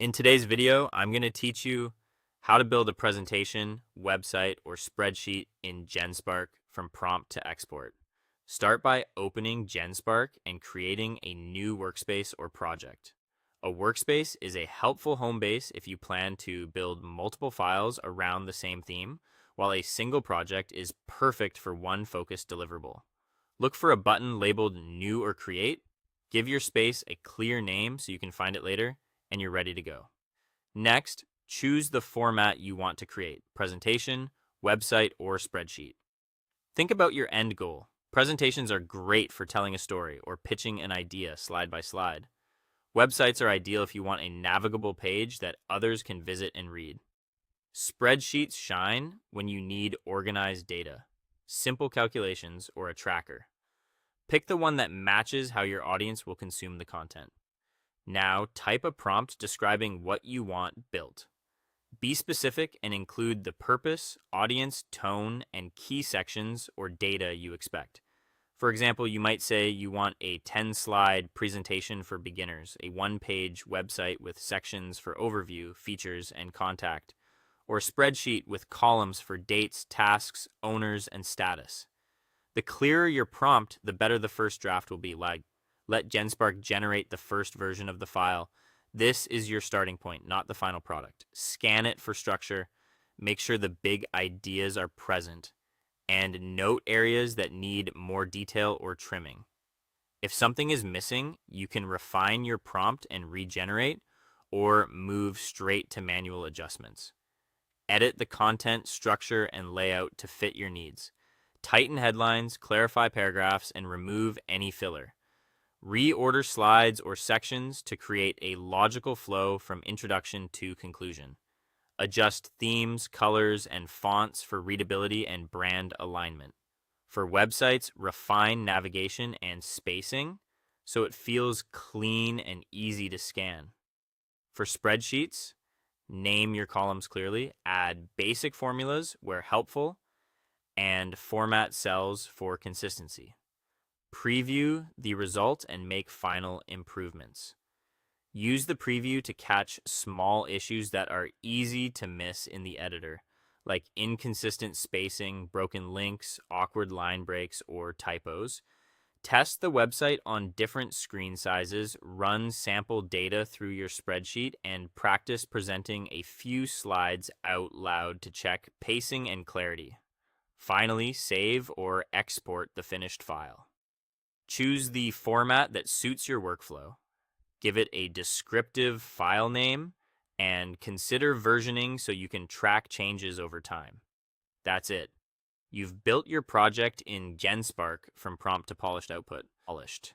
In today's video, I'm going to teach you how to build a presentation, website, or spreadsheet in Genspark from prompt to export. Start by opening Genspark and creating a new workspace or project. A workspace is a helpful home base if you plan to build multiple files around the same theme, while a single project is perfect for one focused deliverable. Look for a button labeled New or Create. Give your space a clear name so you can find it later, and you're ready to go. Next, choose the format you want to create: presentation, website, or spreadsheet. Think about your end goal. Presentations are great for telling a story or pitching an idea slide by slide. Websites are ideal if you want a navigable page that others can visit and read. Spreadsheets shine when you need organized data, simple calculations, or a tracker. Pick the one that matches how your audience will consume the content. Now, type a prompt describing what you want built. Be specific and include the purpose, audience, tone, and key sections or data you expect. For example, you might say you want a 10-slide presentation for beginners, a one-page website with sections for overview, features, and contact, or a spreadsheet with columns for dates, tasks, owners, and status. The clearer your prompt, the better the first draft will be. Let Genspark generate the first version of the file. This is your starting point, not the final product. Scan it for structure, make sure the big ideas are present, and note areas that need more detail or trimming. If something is missing, you can refine your prompt and regenerate, or move straight to manual adjustments. Edit the content, structure, and layout to fit your needs. Tighten headlines, clarify paragraphs, and remove any filler. Reorder slides or sections to create a logical flow from introduction to conclusion. Adjust themes, colors, and fonts for readability and brand alignment. For websites, refine navigation and spacing so it feels clean and easy to scan. For spreadsheets, name your columns clearly, add basic formulas where helpful, and format cells for consistency. Preview the result and make final improvements. Use the preview to catch small issues that are easy to miss in the editor, like inconsistent spacing, broken links, awkward line breaks, or typos. Test the website on different screen sizes, run sample data through your spreadsheet, and practice presenting a few slides out loud to check pacing and clarity. Finally, save or export the finished file. Choose the format that suits your workflow. Give it a descriptive file name and consider versioning so you can track changes over time. That's it. You've built your project in Genspark from prompt to polished output. Polished.